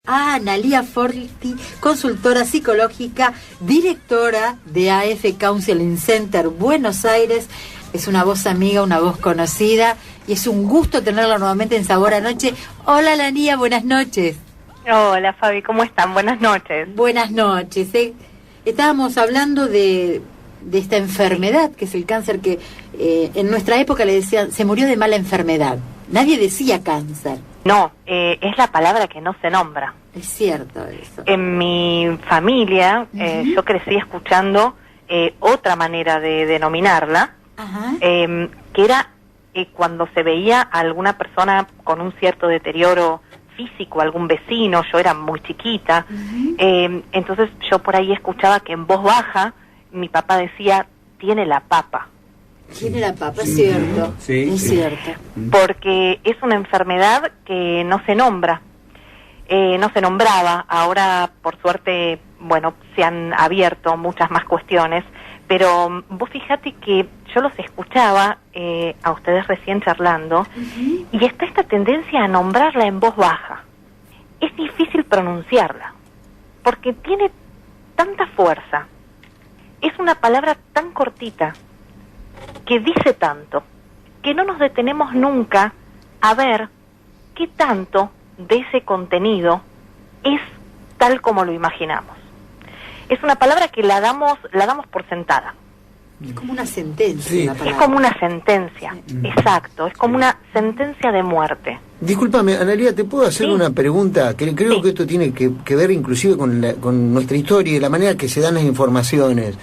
Analía Forti, consultora psicológica, directora de AF Counseling Center Buenos Aires. Es una voz amiga, una voz conocida, y es un gusto tenerla nuevamente en Sabor Anoche. Hola, Analía, buenas noches. Hola, Fabi, ¿cómo están? Buenas noches. Buenas noches. Estábamos hablando de esta enfermedad, que es el cáncer, que en nuestra época le decían, se murió de mala enfermedad. Nadie decía cáncer. No, es la palabra que no se nombra. Es cierto eso. En mi familia, yo crecí escuchando otra manera de denominarla, que era cuando se veía a alguna persona con un cierto deterioro físico, algún vecino, yo era muy chiquita, entonces yo por ahí escuchaba que en voz baja mi papá decía, tiene la papa. Tiene la papa, es cierto, es cierto. Porque es una enfermedad que no se nombra, no se nombraba. Ahora, por suerte, bueno, se han abierto muchas más cuestiones, pero vos fíjate que yo los escuchaba a ustedes recién charlando, y está esta tendencia a nombrarla en voz baja. Es difícil pronunciarla, porque tiene tanta fuerza. Es una palabra tan cortita, que dice tanto, que no nos detenemos nunca a ver qué tanto de ese contenido es tal como lo imaginamos. Es una palabra que la damos por sentada. Es como una sentencia. Sí. Es como una sentencia, exacto, es como una sentencia de muerte. Discúlpame, Analía, ¿te puedo hacer una pregunta? Creo que esto tiene que ver inclusive con nuestra historia y la manera que se dan las informaciones.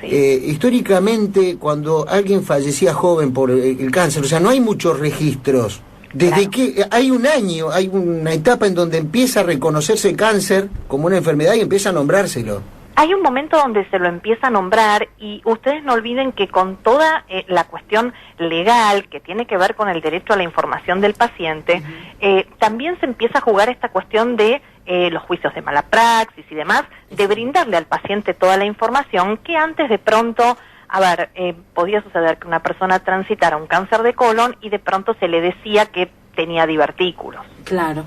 Históricamente, cuando alguien fallecía joven por el cáncer, o sea, no hay muchos registros. Desde que hay un año, hay una etapa en donde empieza a reconocerse el cáncer como una enfermedad y empieza a nombrárselo. Hay un momento donde se lo empieza a nombrar, y ustedes no olviden que con toda la cuestión legal que tiene que ver con el derecho a la información del paciente, también se empieza a jugar esta cuestión de los juicios de mala praxis y demás, de brindarle al paciente toda la información que antes de pronto, podía suceder que una persona transitara un cáncer de colon y de pronto se le decía que tenía divertículos. Claro.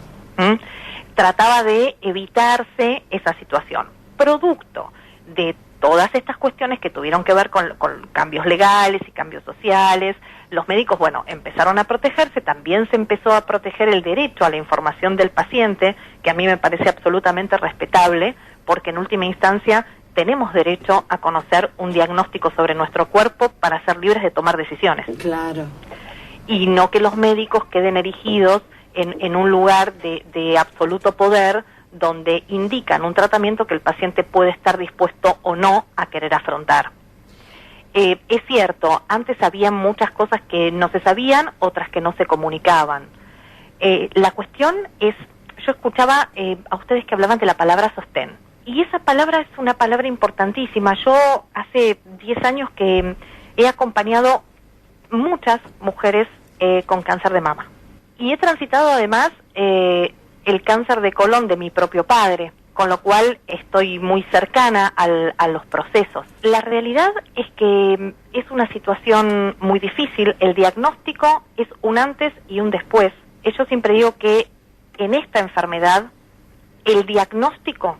Trataba de evitarse esa situación. Producto de todas estas cuestiones que tuvieron que ver con cambios legales y cambios sociales, los médicos, empezaron a protegerse, también se empezó a proteger el derecho a la información del paciente, que a mí me parece absolutamente respetable, porque en última instancia tenemos derecho a conocer un diagnóstico sobre nuestro cuerpo para ser libres de tomar decisiones. Claro. Y no que los médicos queden erigidos en un lugar de absoluto poder, donde indican un tratamiento que el paciente puede estar dispuesto o no a querer afrontar. Es cierto, antes había muchas cosas que no se sabían, otras que no se comunicaban. La cuestión es, yo escuchaba a ustedes que hablaban de la palabra sostén, y esa palabra es una palabra importantísima. Yo hace 10 años que he acompañado muchas mujeres con cáncer de mama, y he transitado además el cáncer de colon de mi propio padre, con lo cual estoy muy cercana a los procesos. La realidad es que es una situación muy difícil. El diagnóstico es un antes y un después. Yo siempre digo que en esta enfermedad el diagnóstico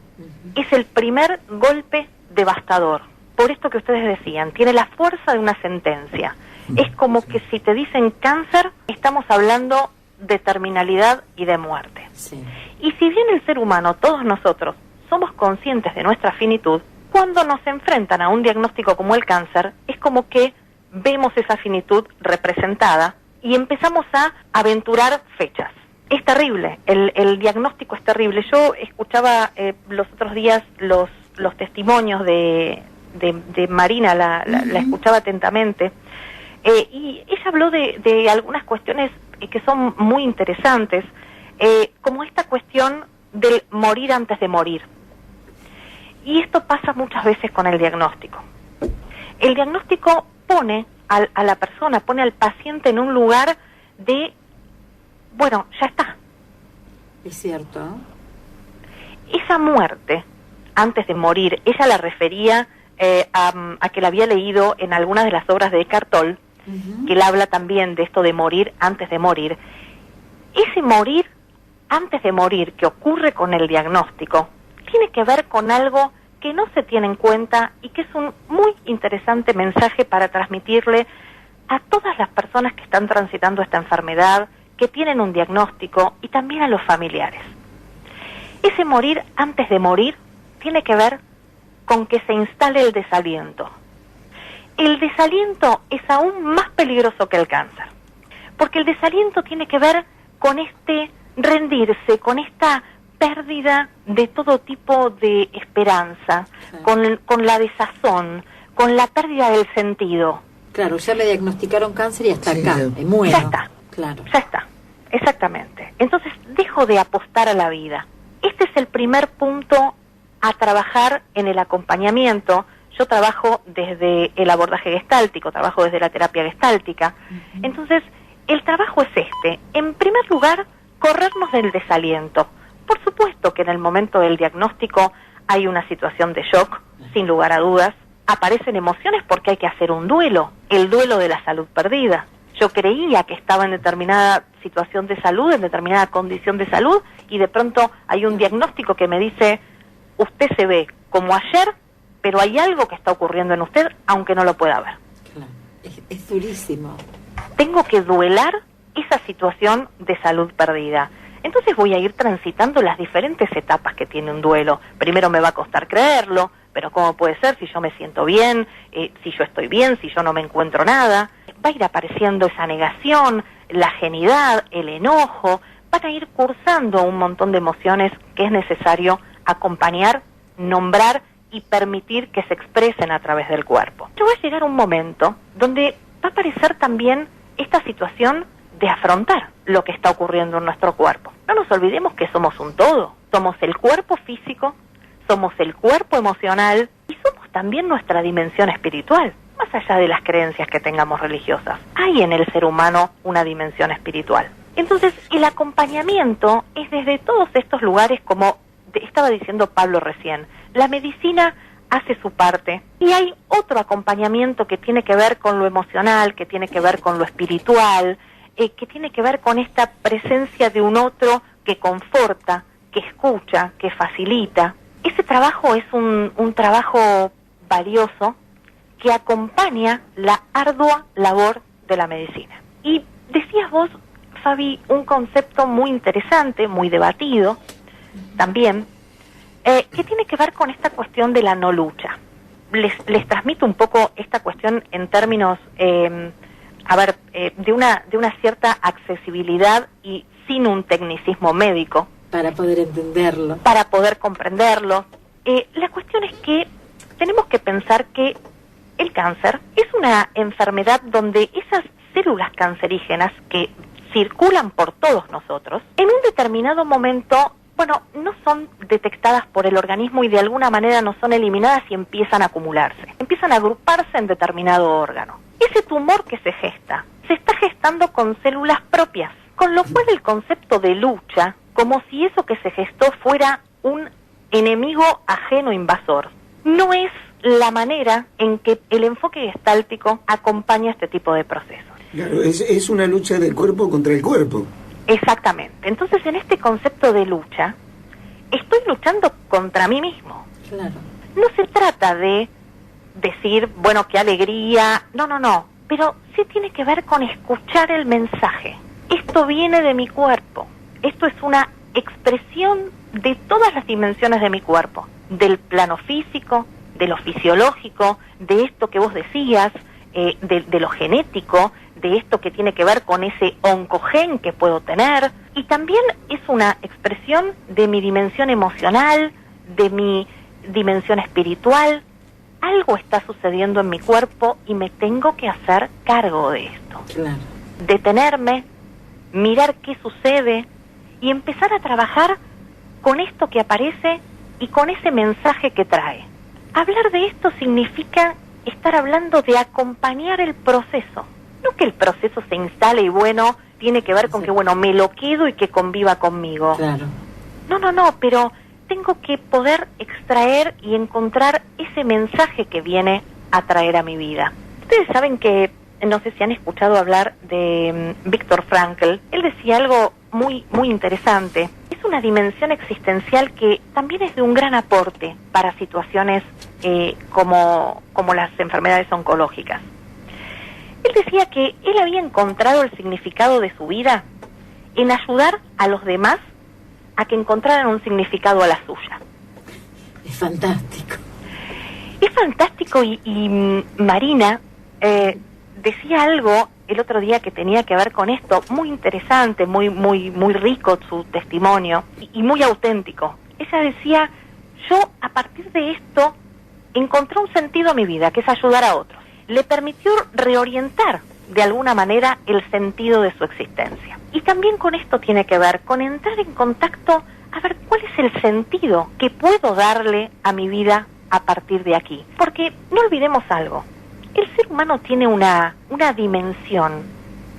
es el primer golpe devastador. Por esto que ustedes decían, tiene la fuerza de una sentencia. Es como que si te dicen cáncer, estamos hablando de terminalidad y de muerte. Sí. Y si bien el ser humano, todos nosotros, somos conscientes de nuestra finitud, cuando nos enfrentan a un diagnóstico como el cáncer, es como que vemos esa finitud representada y empezamos a aventurar fechas. Es terrible, el diagnóstico es terrible. Yo escuchaba los otros días los testimonios de Marina, la escuchaba atentamente, y ella habló de algunas cuestiones que son muy interesantes, como esta cuestión del morir antes de morir. Y esto pasa muchas veces con el diagnóstico. El diagnóstico pone a la persona, pone al paciente en un lugar de, ya está. Es cierto. Esa muerte antes de morir, ella la refería a que la había leído en algunas de las obras de Eckhart Tolle, que él habla también de esto de morir antes de morir. Ese morir antes de morir que ocurre con el diagnóstico tiene que ver con algo que no se tiene en cuenta y que es un muy interesante mensaje para transmitirle a todas las personas que están transitando esta enfermedad, que tienen un diagnóstico, y también a los familiares. Ese morir antes de morir tiene que ver con que se instale el desaliento. El desaliento es aún más peligroso que el cáncer, porque el desaliento tiene que ver con este rendirse, con esta pérdida de todo tipo de esperanza, sí, con la desazón, con la pérdida del sentido. Claro, ya le diagnosticaron cáncer y hasta sí, acá, muero. Ya está, claro. Ya está, exactamente. Entonces dejo de apostar a la vida. Este es el primer punto a trabajar en el acompañamiento. Yo trabajo desde el abordaje gestáltico, trabajo desde la terapia gestáltica. Entonces, el trabajo es este. En primer lugar, corrernos del desaliento. Por supuesto que en el momento del diagnóstico hay una situación de shock, sin lugar a dudas. Aparecen emociones porque hay que hacer un duelo, el duelo de la salud perdida. Yo creía que estaba en determinada situación de salud, en determinada condición de salud, y de pronto hay un diagnóstico que me dice, usted se ve como ayer, pero hay algo que está ocurriendo en usted, aunque no lo pueda ver. Claro. Es durísimo. Tengo que duelar esa situación de salud perdida. Entonces voy a ir transitando las diferentes etapas que tiene un duelo. Primero me va a costar creerlo, pero ¿cómo puede ser si yo me siento bien, si yo estoy bien, si yo no me encuentro nada? Va a ir apareciendo esa negación, la ajenidad, el enojo, van a ir cursando un montón de emociones que es necesario acompañar, nombrar y permitir que se expresen a través del cuerpo. Pero va a llegar un momento donde va a aparecer también esta situación de afrontar lo que está ocurriendo en nuestro cuerpo. No nos olvidemos que somos un todo. Somos el cuerpo físico, somos el cuerpo emocional y somos también nuestra dimensión espiritual, más allá de las creencias que tengamos religiosas. Hay en el ser humano una dimensión espiritual. Entonces, el acompañamiento es desde todos estos lugares, como estaba diciendo Pablo recién. La medicina hace su parte y hay otro acompañamiento que tiene que ver con lo emocional, que tiene que ver con lo espiritual, que tiene que ver con esta presencia de un otro que conforta, que escucha, que facilita. Ese trabajo es un trabajo valioso que acompaña la ardua labor de la medicina. Y decías vos, Fabi, un concepto muy interesante, muy debatido también, que tiene que ver con esta cuestión de la no lucha. Les transmito un poco esta cuestión en términos, de una cierta accesibilidad y sin un tecnicismo médico. Para poder entenderlo. Para poder comprenderlo. La cuestión es que tenemos que pensar que el cáncer es una enfermedad donde esas células cancerígenas que circulan por todos nosotros, en un determinado momento, no son detectadas por el organismo y de alguna manera no son eliminadas y empiezan a acumularse. Empiezan a agruparse en determinado órgano. Ese tumor que se gesta, se está gestando con células propias, con lo cual el concepto de lucha, como si eso que se gestó fuera un enemigo ajeno invasor, no es la manera en que el enfoque gestáltico acompaña este tipo de procesos. Claro, es una lucha del cuerpo contra el cuerpo. Exactamente. Entonces, en este concepto de lucha, estoy luchando contra mí mismo. Claro. No se trata de decir, qué alegría, no, pero sí tiene que ver con escuchar el mensaje. Esto viene de mi cuerpo, esto es una expresión de todas las dimensiones de mi cuerpo, del plano físico, de lo fisiológico, de esto que vos decías, de lo genético, de esto que tiene que ver con ese oncogen que puedo tener, y también es una expresión de mi dimensión emocional, de mi dimensión espiritual. Algo está sucediendo en mi cuerpo y me tengo que hacer cargo de esto. Claro. Detenerme, mirar qué sucede y empezar a trabajar con esto que aparece y con ese mensaje que trae. Hablar de esto significa estar hablando de acompañar el proceso. No que el proceso se instale y tiene que ver con que me lo quedo y que conviva conmigo. Claro. No, pero tengo que poder extraer y encontrar ese mensaje que viene a traer a mi vida. Ustedes saben que, no sé si han escuchado hablar de Viktor Frankl. Él decía algo muy, muy interesante. una dimensión existencial que también es de un gran aporte para situaciones como las enfermedades oncológicas. Él decía que él había encontrado el significado de su vida en ayudar a los demás a que encontraran un significado a la suya. Es fantástico. Es fantástico y Marina decía algo el otro día que tenía que ver con esto, muy interesante, muy rico su testimonio y muy auténtico. Ella decía, yo a partir de esto encontré un sentido a mi vida, que es ayudar a otros. Le permitió reorientar de alguna manera el sentido de su existencia. Y también con esto tiene que ver, con entrar en contacto a ver cuál es el sentido que puedo darle a mi vida a partir de aquí. Porque no olvidemos algo, el ser humano tiene una dimensión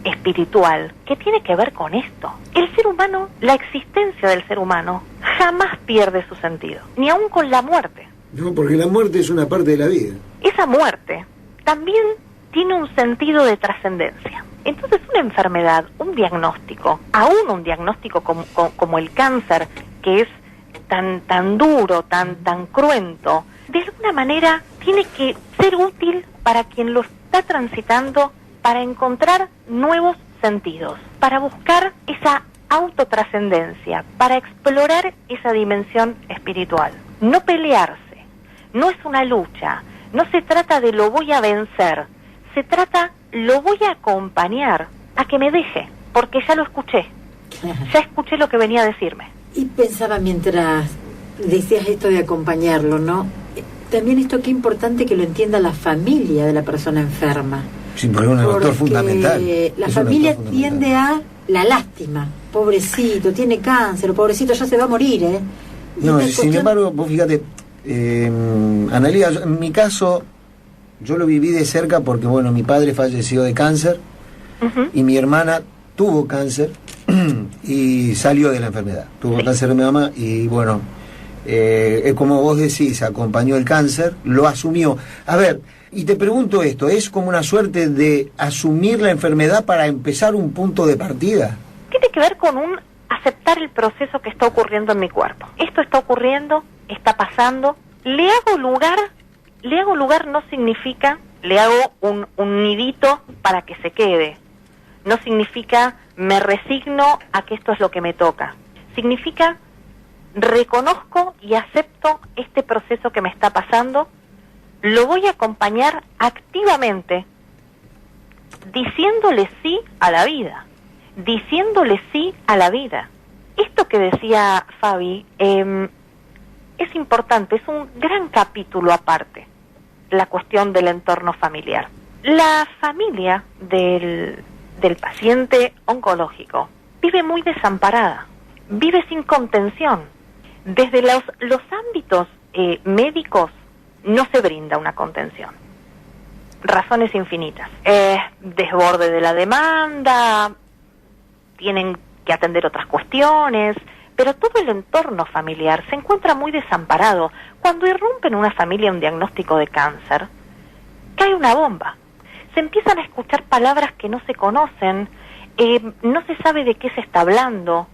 espiritual que tiene que ver con esto. El ser humano, la existencia del ser humano, jamás pierde su sentido, ni aun con la muerte. No, porque la muerte es una parte de la vida. Esa muerte también tiene un sentido de trascendencia. Entonces una enfermedad, un diagnóstico, aún un diagnóstico como el cáncer, que es tan duro, tan cruento, de alguna manera tiene que ser útil para quien lo está transitando, para encontrar nuevos sentidos, para buscar esa autotrascendencia, para explorar esa dimensión espiritual. No pelearse, no es una lucha, no se trata de lo voy a vencer, se trata lo voy a acompañar a que me deje, porque ya lo escuché, ya escuché lo que venía a decirme. Y pensaba mientras decías esto de acompañarlo, ¿no? También esto qué importante que lo entienda la familia de la persona enferma. Sí, porque es un factor fundamental. La familia tiende a la lástima. Pobrecito, tiene cáncer, o pobrecito ya se va a morir, ¿eh? No, sin embargo, vos fíjate, Analía, en mi caso, yo lo viví de cerca porque, bueno, mi padre falleció de cáncer y mi hermana tuvo cáncer y salió de la enfermedad. Tuvo cáncer de mi mamá y, bueno, como vos decís, acompañó el cáncer, lo asumió. A ver, y te pregunto esto, ¿es como una suerte de asumir la enfermedad para empezar un punto de partida? Tiene que ver con un aceptar el proceso que está ocurriendo en mi cuerpo. Esto está ocurriendo, está pasando, le hago lugar no significa le hago un nidito para que se quede. No significa me resigno a que esto es lo que me toca. Significa reconozco y acepto este proceso que me está pasando, lo voy a acompañar activamente, diciéndole sí a la vida, diciéndole sí a la vida. Esto que decía Fabi es importante, es un gran capítulo aparte, la cuestión del entorno familiar. La familia del paciente oncológico vive muy desamparada, vive sin contención. Desde los ámbitos médicos no se brinda una contención. Razones infinitas. Desborde de la demanda, tienen que atender otras cuestiones, pero todo el entorno familiar se encuentra muy desamparado. Cuando irrumpe en una familia un diagnóstico de cáncer, cae una bomba. Se empiezan a escuchar palabras que no se conocen, no se sabe de qué se está hablando,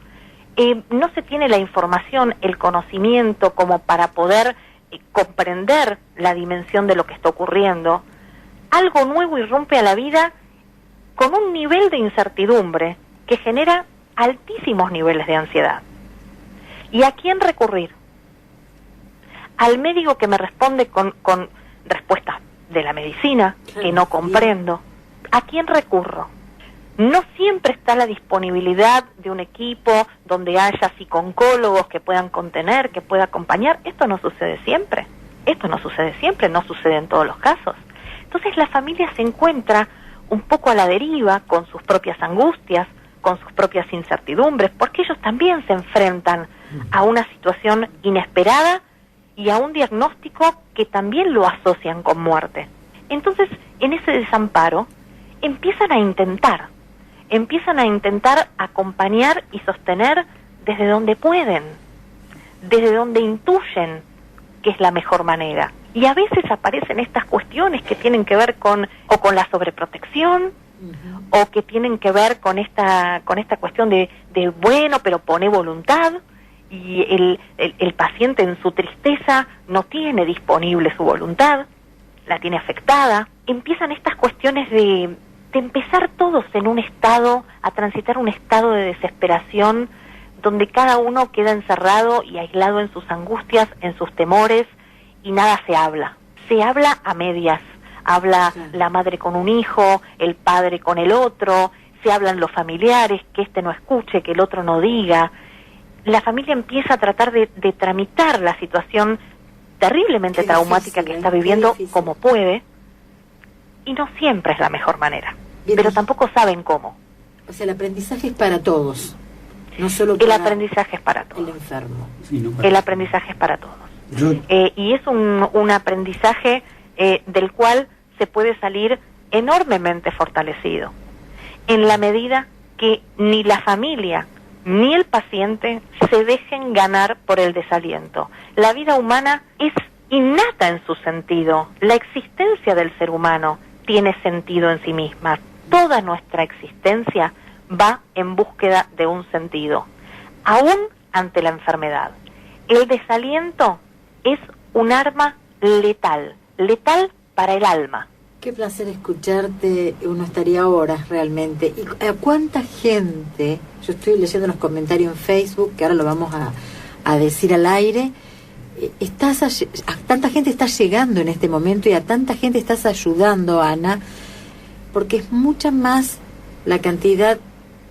no se tiene la información, el conocimiento como para poder comprender la dimensión de lo que está ocurriendo. Algo nuevo irrumpe a la vida con un nivel de incertidumbre que genera altísimos niveles de ansiedad. ¿Y a quién recurrir? Al médico que me responde con respuestas de la medicina que no comprendo. ¿A quién recurro? No siempre está la disponibilidad de un equipo donde haya psicooncólogos que puedan contener, que pueda acompañar. Esto no sucede siempre. No sucede en todos los casos. Entonces la familia se encuentra un poco a la deriva con sus propias angustias, con sus propias incertidumbres, porque ellos también se enfrentan a una situación inesperada y a un diagnóstico que también lo asocian con muerte. Entonces, en ese desamparo, empiezan a intentar acompañar y sostener desde donde pueden, desde donde intuyen que es la mejor manera. Y a veces aparecen estas cuestiones que tienen que ver con la sobreprotección, o que tienen que ver con esta cuestión de bueno, pero pone voluntad, y el paciente en su tristeza no tiene disponible su voluntad, la tiene afectada. Empiezan estas cuestiones de empezar todos en un estado, a transitar un estado de desesperación, donde cada uno queda encerrado y aislado en sus angustias, en sus temores, y nada se habla. Se habla a medias. Habla la madre con un hijo, el padre con el otro, se hablan los familiares, que este no escuche, que el otro no diga. La familia empieza a tratar de tramitar la situación terriblemente traumática que está viviendo como puede, y no siempre es la mejor manera, pero tampoco saben cómo. O sea, el aprendizaje es para todos, no solo para el aprendizaje es para todos. El enfermo. Sí, no para... El aprendizaje es para todos. Y es un aprendizaje del cual se puede salir enormemente fortalecido, en la medida que ni la familia ni el paciente se dejen ganar por el desaliento. La vida humana es innata en su sentido. La existencia del ser humano tiene sentido en sí misma. Toda nuestra existencia va en búsqueda de un sentido, aún ante la enfermedad. El desaliento es un arma letal, letal para el alma. Qué placer escucharte, uno estaría horas realmente. ¿Y a cuánta gente? Yo estoy leyendo los comentarios en Facebook, que ahora lo vamos a decir al aire. A tanta gente estás llegando en este momento y a tanta gente estás ayudando, Ana, porque es mucha más la cantidad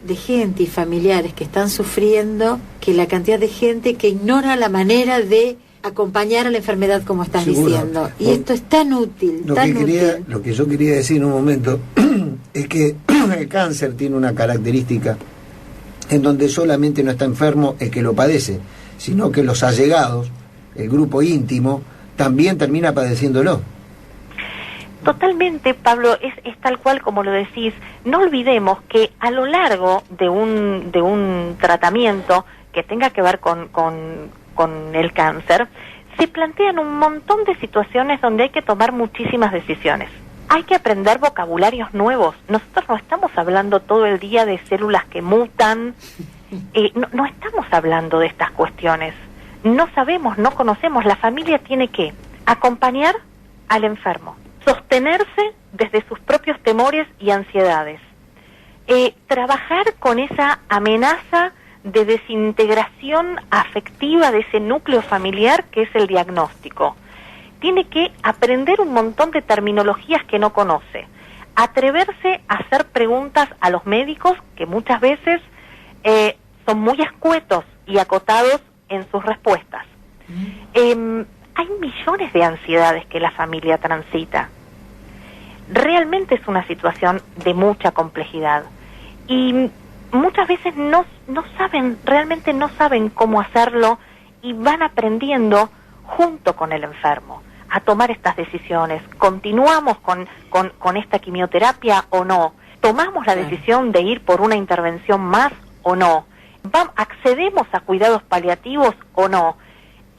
de gente y familiares que están sufriendo que la cantidad de gente que ignora la manera de acompañar a la enfermedad, como estás diciendo. Y esto es tan útil, lo que yo quería decir en un momento es que el cáncer tiene una característica en donde solamente no está enfermo el que lo padece, sino que los allegados, el grupo íntimo, también termina padeciéndolo. Totalmente, Pablo, es tal cual como lo decís. No olvidemos que a lo largo de un tratamiento que tenga que ver con el cáncer, se plantean un montón de situaciones donde hay que tomar muchísimas decisiones. Hay que aprender vocabularios nuevos. Nosotros no estamos hablando todo el día de células que mutan, no estamos hablando de estas cuestiones. No sabemos, no conocemos. La familia tiene que acompañar al enfermo, sostenerse desde sus propios temores y ansiedades, trabajar con esa amenaza de desintegración afectiva de ese núcleo familiar que es el diagnóstico. Tiene que aprender un montón de terminologías que no conoce, atreverse a hacer preguntas a los médicos que muchas veces son muy escuetos y acotados en sus respuestas. Hay millones de ansiedades que la familia transita. Realmente es una situación de mucha complejidad y muchas veces no saben, realmente no saben cómo hacerlo, y van aprendiendo junto con el enfermo a tomar estas decisiones. ¿Continuamos con esta quimioterapia o no? ¿Tomamos la decisión de ir por una intervención más o no? ¿Accedemos a cuidados paliativos o no?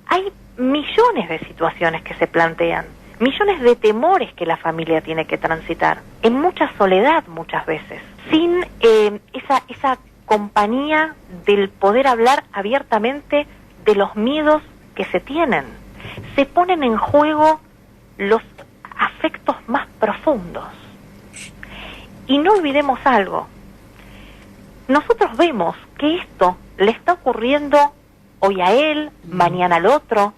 Hay millones de situaciones que se plantean, millones de temores que la familia tiene que transitar, en mucha soledad muchas veces, sin esa compañía del poder hablar abiertamente de los miedos que se tienen. Se ponen en juego los afectos más profundos. Y no olvidemos algo. Nosotros vemos que esto le está ocurriendo hoy a él, mañana al otro,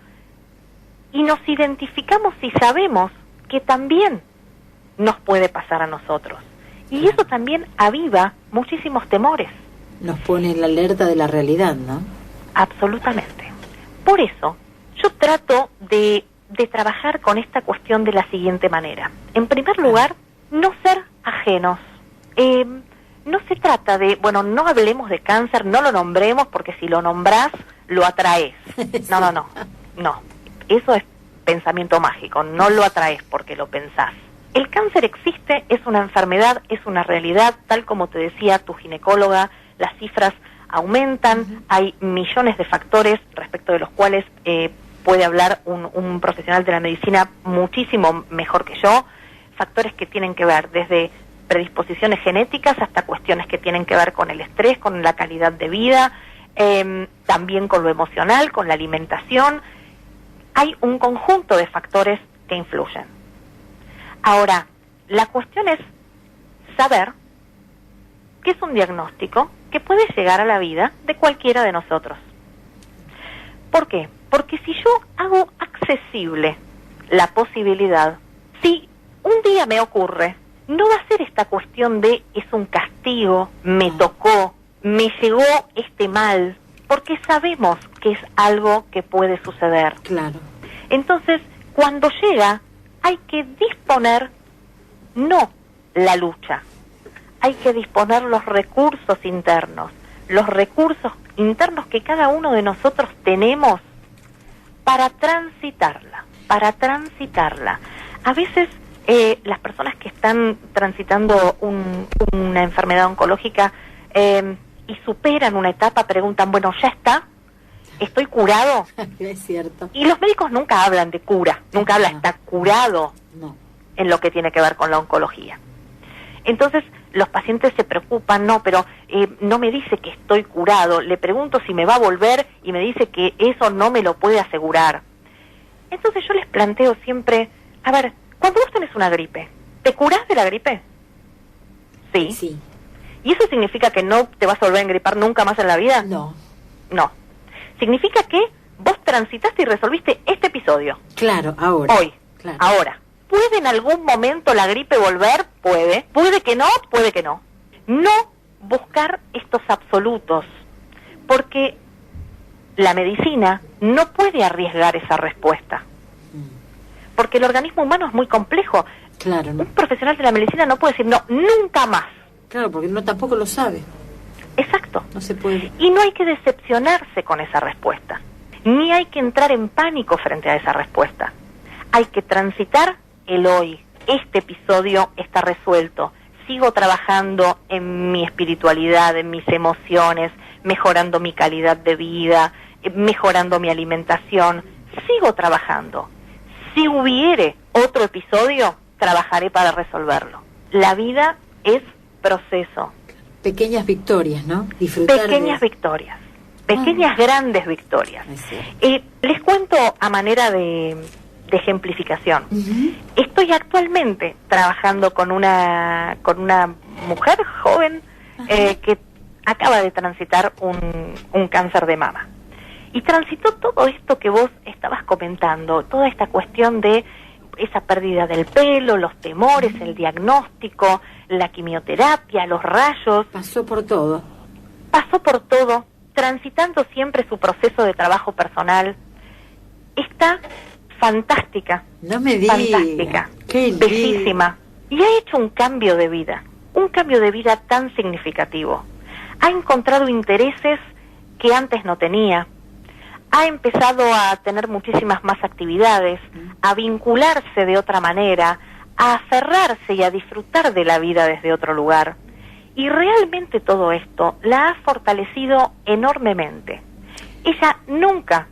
y nos identificamos y sabemos que también nos puede pasar a nosotros. Y eso también aviva muchísimos temores. Nos pone en la alerta de la realidad, ¿no? Absolutamente. Por eso, yo trato de trabajar con esta cuestión de la siguiente manera. En primer lugar, no ser ajenos. No se trata de, no hablemos de cáncer, no lo nombremos, porque si lo nombrás, lo atraes. No. Eso es pensamiento mágico, no lo atraes porque lo pensás. El cáncer existe, es una enfermedad, es una realidad, tal como te decía tu ginecóloga, las cifras aumentan, hay millones de factores respecto de los cuales puede hablar un profesional de la medicina muchísimo mejor que yo, factores que tienen que ver desde predisposiciones genéticas hasta cuestiones que tienen que ver con el estrés, con la calidad de vida, también con lo emocional, con la alimentación. Hay un conjunto de factores que influyen. Ahora, la cuestión es saber que es un diagnóstico que puede llegar a la vida de cualquiera de nosotros. ¿Por qué? Porque si yo hago accesible la posibilidad, si un día me ocurre, no va a ser esta cuestión de es un castigo, me tocó, me llegó este mal, porque sabemos que es algo que puede suceder. Claro. Entonces, cuando llega, hay que disponer, no la lucha, hay que disponer los recursos internos que cada uno de nosotros tenemos para transitarla. A veces las personas que están transitando una enfermedad oncológica y superan una etapa preguntan, bueno, ¿ya está? ¿Estoy curado? Es cierto. Y los médicos nunca hablan de cura, nunca hablan, está curado en lo que tiene que ver con la oncología. Entonces, los pacientes se preocupan, pero no me dice que estoy curado, le pregunto si me va a volver y me dice que eso no me lo puede asegurar. Entonces yo les planteo siempre, a ver, cuando vos tenés una gripe, ¿te curás de la gripe? Sí. Sí. ¿Y eso significa que no te vas a volver a engripar nunca más en la vida? No. No. Significa que vos transitaste y resolviste este episodio. Claro, ahora. Hoy. Claro. Ahora. ¿Puede en algún momento la gripe volver? Puede. Puede que no, puede que no. No buscar estos absolutos, porque la medicina no puede arriesgar esa respuesta. Porque el organismo humano es muy complejo. Claro, ¿no? Un profesional de la medicina no puede decir no, nunca más. Claro, porque no tampoco lo sabe. Exacto. No se puede. Y no hay que decepcionarse con esa respuesta, ni hay que entrar en pánico frente a esa respuesta. Hay que transitar el hoy. Este episodio está resuelto. Sigo trabajando en mi espiritualidad, en mis emociones, mejorando mi calidad de vida, mejorando mi alimentación. Sigo trabajando. Si hubiere otro episodio, trabajaré para resolverlo. La vida es proceso. Pequeñas victorias, ¿no? Disfrutar pequeñas victorias, pequeñas grandes victorias. Les cuento a manera de ejemplificación. Estoy actualmente trabajando con una mujer joven que acaba de transitar un cáncer de mama. Y transitó todo esto que vos estabas comentando, toda esta cuestión de esa pérdida del pelo, los temores, el diagnóstico, la quimioterapia, los rayos. Pasó por todo, transitando siempre su proceso de trabajo personal. Está fantástica. No me digas. Fantástica. Qué bellísima. Y ha hecho un cambio de vida tan significativo. Ha encontrado intereses que antes no tenía. Ha empezado a tener muchísimas más actividades, a vincularse de otra manera, a aferrarse y a disfrutar de la vida desde otro lugar. Y realmente todo esto la ha fortalecido enormemente. Ella nunca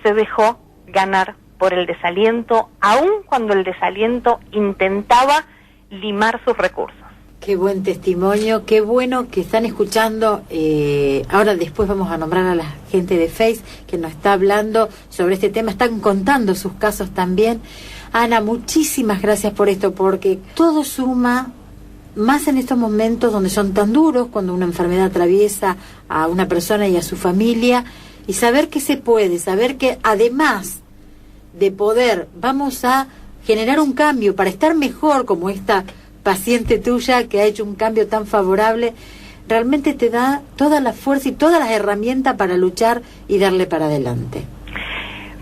se dejó ganar por el desaliento, aun cuando el desaliento intentaba limar sus recursos. Qué buen testimonio, qué bueno que están escuchando. Ahora después vamos a nombrar a la gente de Face que nos está hablando sobre este tema, están contando sus casos también. Ana, muchísimas gracias por esto, porque todo suma, más en estos momentos donde son tan duros, cuando una enfermedad atraviesa a una persona y a su familia, y saber que se puede, saber que además de poder, vamos a generar un cambio para estar mejor, como esta paciente tuya que ha hecho un cambio tan favorable, realmente te da toda la fuerza y todas las herramientas para luchar y darle para adelante.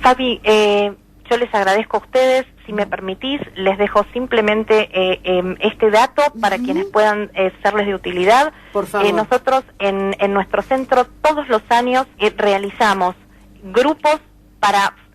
Fabi, yo les agradezco a ustedes. Si me permitís, les dejo simplemente este dato para quienes puedan serles de utilidad. Por favor. Nosotros en nuestro centro todos los años realizamos grupos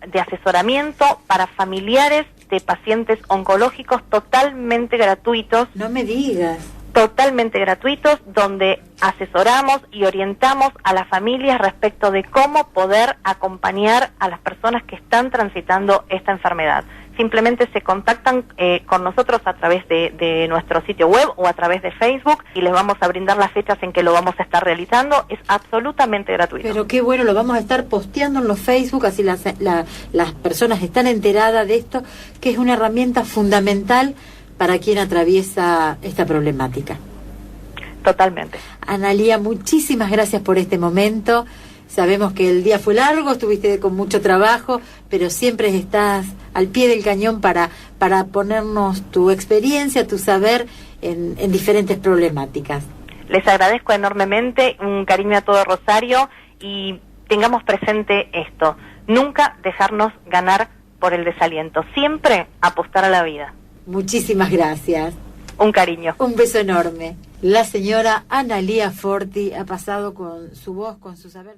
de asesoramiento para familiares de pacientes oncológicos totalmente gratuitos. No me digas. Totalmente gratuitos, donde asesoramos y orientamos a las familias respecto de cómo poder acompañar a las personas que están transitando esta enfermedad. simplemente se contactan con nosotros a través de nuestro sitio web o a través de Facebook y les vamos a brindar las fechas en que lo vamos a estar realizando. Es absolutamente gratuito. Pero qué bueno, lo vamos a estar posteando en los Facebook, así las personas están enteradas de esto, que es una herramienta fundamental para quien atraviesa esta problemática. Totalmente. Analía, muchísimas gracias por este momento. Sabemos que el día fue largo, estuviste con mucho trabajo, pero siempre estás al pie del cañón para ponernos tu experiencia, tu saber en diferentes problemáticas. Les agradezco enormemente, un cariño a todo Rosario y tengamos presente esto, nunca dejarnos ganar por el desaliento, siempre apostar a la vida. Muchísimas gracias. Un cariño. Un beso enorme. La señora Analía Forti ha pasado con su voz, con su saber.